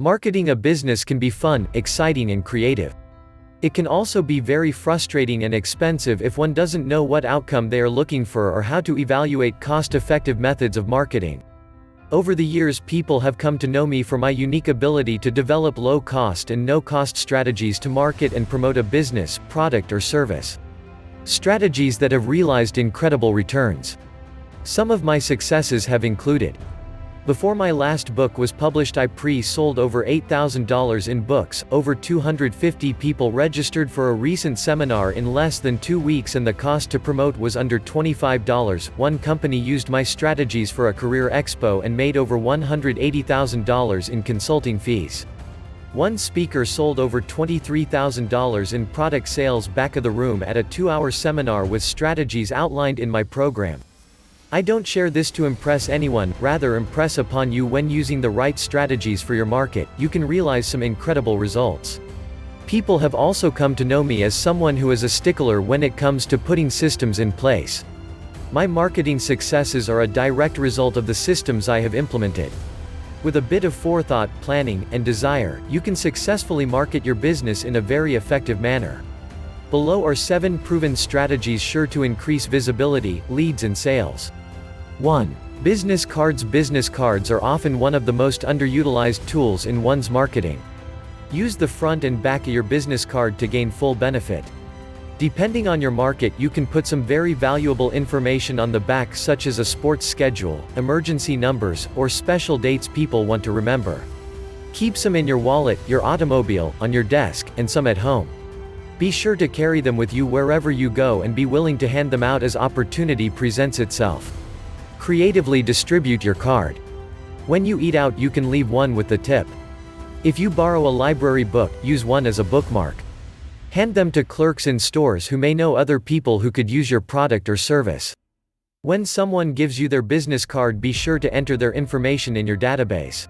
Marketing a business can be fun, exciting and creative. It can also be very frustrating and expensive if one doesn't know what outcome they are looking for or how to evaluate cost-effective methods of marketing. Over the years, people have come to know me for my unique ability to develop low-cost and no-cost strategies to market and promote a business, product or service. Strategies that have realized incredible returns. Some of my successes have included: before my last book was published, I pre-sold over $8,000 in books, over 250 people registered for a recent seminar in less than 2 weeks and the cost to promote was under $25, one company used my strategies for a career expo and made over $180,000 in consulting fees. One speaker sold over $23,000 in product sales back of the room at a 2-hour seminar with strategies outlined in my program. I don't share this to impress anyone, rather impress upon you when using the right strategies for your market, you can realize some incredible results. People have also come to know me as someone who is a stickler when it comes to putting systems in place. My marketing successes are a direct result of the systems I have implemented. With a bit of forethought, planning, and desire, you can successfully market your business in a very effective manner. Below are 7 proven strategies sure to increase visibility, leads and sales. 1. Business cards. Business cards are often one of the most underutilized tools in one's marketing. Use the front and back of your business card to gain full benefit. Depending on your market, you can put some very valuable information on the back, such as a sports schedule, emergency numbers, or special dates people want to remember. Keep some in your wallet, your automobile, on your desk, and some at home. Be sure to carry them with you wherever you go and be willing to hand them out as opportunity presents itself. Creatively distribute your card. When you eat out, you can leave one with the tip. If you borrow a library book, use one as a bookmark. Hand them to clerks in stores who may know other people who could use your product or service. When someone gives you their business card, be sure to enter their information in your database.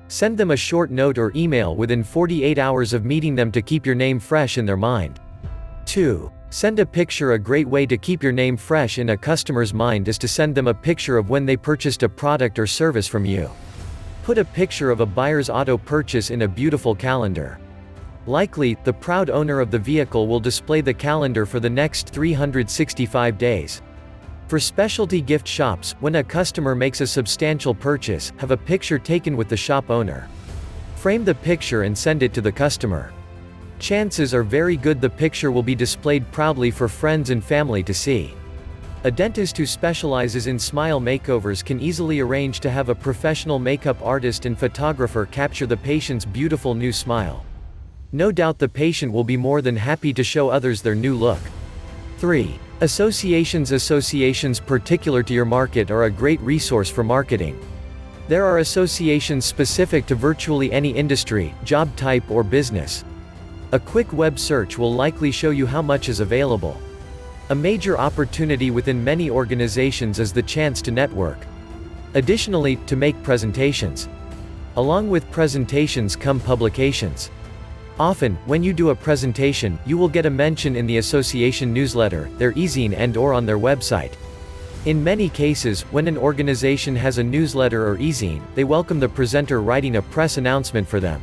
Send them a short note or email within 48 hours of meeting them to keep your name fresh in their mind. 2. Send a picture. A great way to keep your name fresh in a customer's mind is to send them a picture of when they purchased a product or service from you. Put a picture of a buyer's auto purchase in a beautiful calendar. Likely, the proud owner of the vehicle will display the calendar for the next 365 days. For specialty gift shops, when a customer makes a substantial purchase, have a picture taken with the shop owner. Frame the picture and send it to the customer. Chances are very good the picture will be displayed proudly for friends and family to see. A dentist who specializes in smile makeovers can easily arrange to have a professional makeup artist and photographer capture the patient's beautiful new smile. No doubt the patient will be more than happy to show others their new look. 3. Associations. Associations particular to your market are a great resource for marketing. There are associations specific to virtually any industry, job type or business. A quick web search will likely show you how much is available. A major opportunity within many organizations is the chance to network. Additionally, to make presentations. Along with presentations come publications. Often, when you do a presentation, you will get a mention in the association newsletter, their e-zine and/or on their website. In many cases, when an organization has a newsletter or e-zine, they welcome the presenter writing a press announcement for them.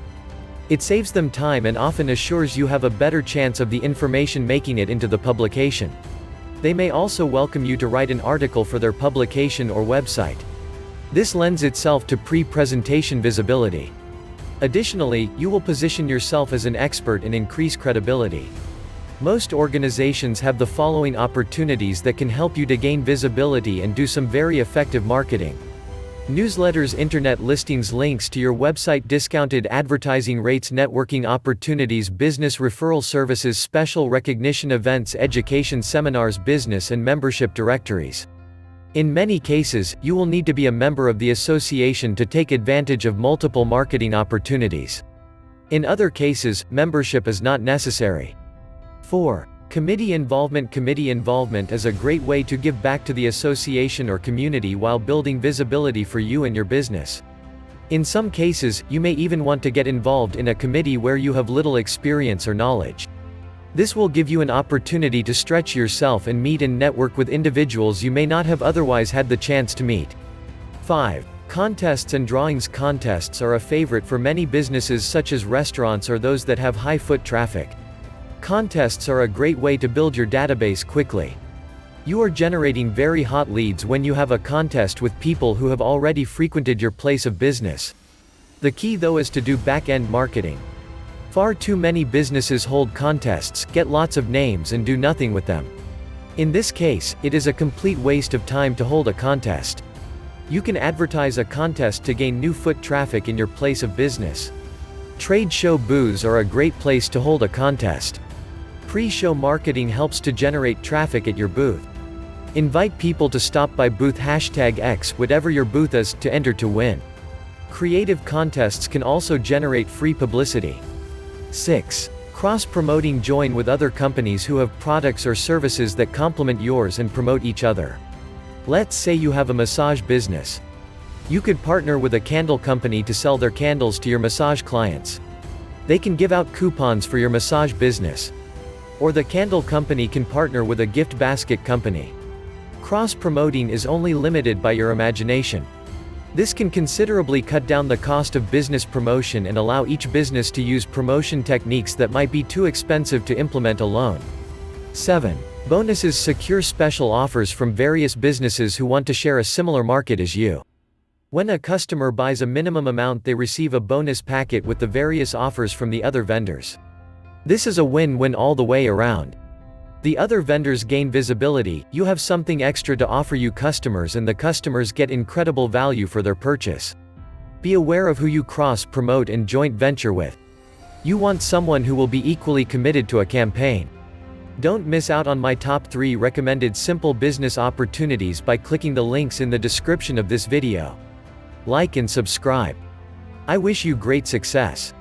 It saves them time and often assures you have a better chance of the information making it into the publication. They may also welcome you to write an article for their publication or website. This lends itself to pre-presentation visibility. Additionally, you will position yourself as an expert and increase credibility. Most organizations have the following opportunities that can help you to gain visibility and do some very effective marketing. Newsletters, internet listings, links to your website, discounted advertising rates, networking opportunities, business referral services, special recognition events, education seminars, business and membership directories. In many cases, you will need to be a member of the association to take advantage of multiple marketing opportunities. In other cases, membership is not necessary. 4. Committee involvement. Committee involvement is a great way to give back to the association or community while building visibility for you and your business. In some cases, you may even want to get involved in a committee where you have little experience or knowledge. This will give you an opportunity to stretch yourself and meet and network with individuals you may not have otherwise had the chance to meet. 5. Contests and drawings contests are a favorite for many businesses such as restaurants or those that have high foot traffic. Contests are a great way to build your database quickly. You are generating very hot leads when you have a contest with people who have already frequented your place of business. The key though is to do back-end marketing. Far too many businesses hold contests, get lots of names and do nothing with them. In this case, it is a complete waste of time to hold a contest. You can advertise a contest to gain new foot traffic in your place of business. Trade show booths are a great place to hold a contest. Pre-show marketing helps to generate traffic at your booth. Invite people to stop by booth #X, whatever your booth is, to enter to win. Creative contests can also generate free publicity. 6. Cross-promoting. Join with other companies who have products or services that complement yours and promote each other. Let's say you have a massage business. You could partner with a candle company to sell their candles to your massage clients. They can give out coupons for your massage business. Or the candle company can partner with a gift basket company. Cross-promoting is only limited by your imagination. This can considerably cut down the cost of business promotion and allow each business to use promotion techniques that might be too expensive to implement alone. 7. Bonuses. Secure special offers from various businesses who want to share a similar market as you. When a customer buys a minimum amount, they receive a bonus packet with the various offers from the other vendors. This is a win-win all the way around. The other vendors gain visibility, you have something extra to offer you customers, and the customers get incredible value for their purchase. Be aware of who you cross-promote and joint venture with. You want someone who will be equally committed to a campaign. Don't miss out on my top 3 recommended simple business opportunities by clicking the links in the description of this video. Like and subscribe. I wish you great success.